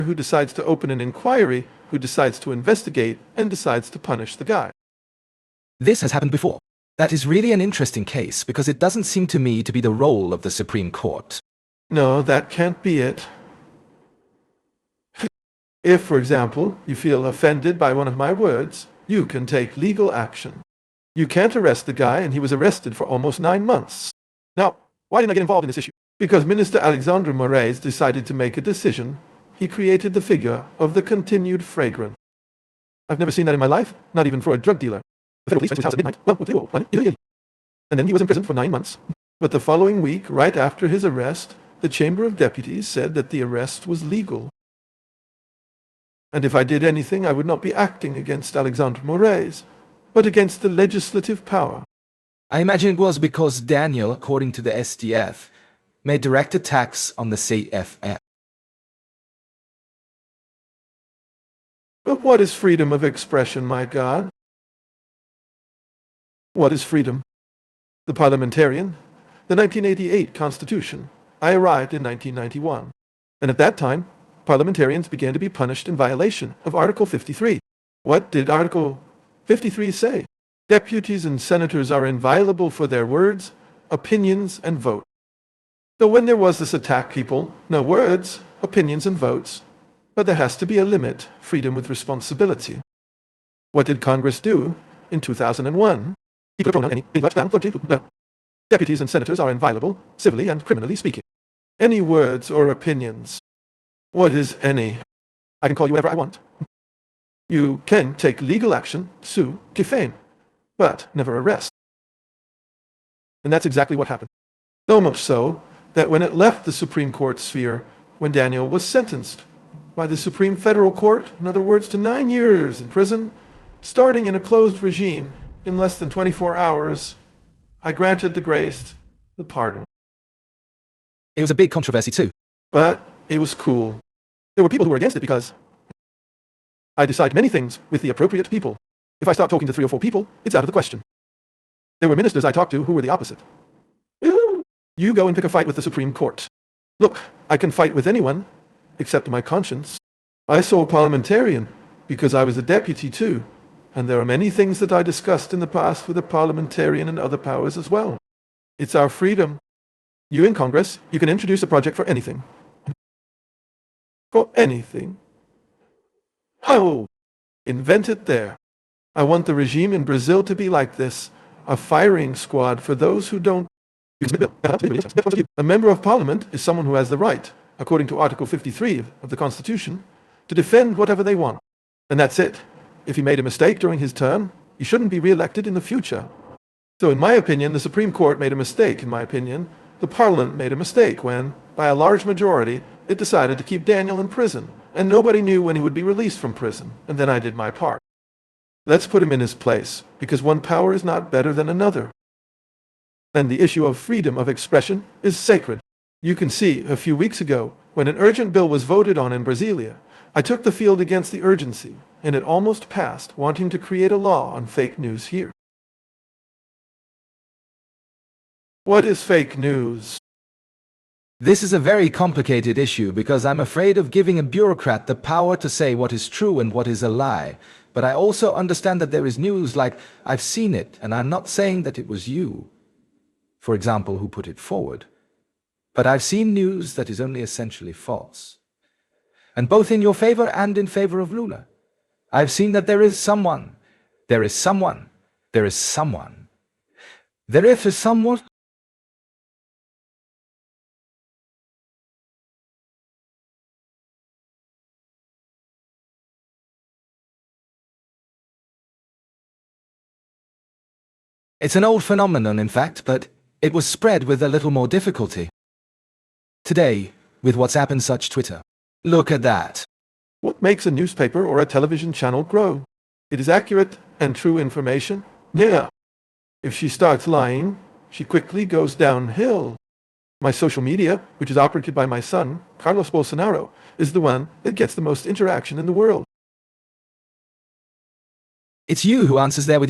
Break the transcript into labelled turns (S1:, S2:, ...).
S1: who decides to open an inquiry, who decides to investigate, and decides to punish the guy.
S2: This has happened before. That is really an interesting case because it doesn't seem to me to be the role of the Supreme Court.
S1: No, that can't be it. If, for example, you feel offended by one of my words, you can take legal action. You can't arrest the guy, and he was arrested for almost 9 months. Now, why didn't I get involved in this issue? Because Minister Alexandre Moraes decided to make a decision. He created the figure of the continued fragrant. I've never seen that in my life, not even for a drug dealer. The federal police went to his house at midnight. Well, what they will. And then he was in prison for 9 months. But the following week, right after his arrest, the Chamber of Deputies said that the arrest was legal. And if I did anything, I would not be acting against Alexandre Moraes, but against the legislative power.
S2: I imagine it was because Daniel, according to the STF, made direct attacks on the CFF.
S1: But what is freedom of expression, my God? What is freedom? The parliamentarian, the 1988 Constitution. I arrived in 1991, and at that time, parliamentarians began to be punished in violation of Article 53. What did Article 53 say? Deputies and senators are inviolable for their words, opinions, and vote. So when there was this attack, people, no words, opinions, and votes, but there has to be a limit, freedom with responsibility. What did Congress do in 2001? Deputies and senators are inviolable, civilly and criminally speaking. Any words or opinions. What is any? I can call you whatever I want. You can take legal action, sue, defame, but never arrest. And that's exactly what happened. So much so that when it left the Supreme Court sphere, when Daniel was sentenced by the Supreme Federal Court, in other words, to 9 years in prison, starting in a closed regime in less than 24 hours, I granted the grace, the pardon.
S2: It was a big controversy too.
S1: But it was cool. There were people who were against it because I decide many things with the appropriate people. If I start talking to 3 or 4 people, it's out of the question. There were ministers I talked to who were the opposite. You go and pick a fight with the Supreme Court. Look, I can fight with anyone, except my conscience. I saw a parliamentarian because I was a deputy too, and there are many things that I discussed in the past with a parliamentarian and other powers as well. It's our freedom. You in Congress, you can introduce a project for anything. For anything. Oh, invent it there. I want the regime in Brazil to be like this, a firing squad for those who don't. A member of parliament is someone who has the right, according to Article 53 of the Constitution, to defend whatever they want. And that's it. If he made a mistake during his term, he shouldn't be re-elected in the future. So in my opinion, the Supreme Court made a mistake. In my opinion, the Parliament made a mistake when, by a large majority, it decided to keep Daniel in prison, and nobody knew when he would be released from prison, and then I did my part. Let's put him in his place, because one power is not better than another. And the issue of freedom of expression is sacred. You can see, a few weeks ago, when an urgent bill was voted on in Brasilia, I took the field against the urgency, and it almost passed, wanting to create a law on fake news here. What is fake news?
S2: This is a very complicated issue because I'm afraid of giving a bureaucrat the power to say what is true and what is a lie. But I also understand that there is news like, I've seen it, and I'm not saying that it was you, for example, who put it forward. But I've seen news that is only essentially false. And both in your favor and in favor of Lula. I've seen that there is someone. There is someone. There is someone. There is someone. It's an old phenomenon, in fact, but it was spread with a little more difficulty. Today, with WhatsApp and such Twitter. Look at that.
S1: What makes a newspaper or a television channel grow? It is accurate and true information? Yeah. If she starts lying, she quickly goes downhill. My social media, which is operated by my son, Carlos Bolsonaro, is the one that gets the most interaction in the world.
S2: It's you who answers there with your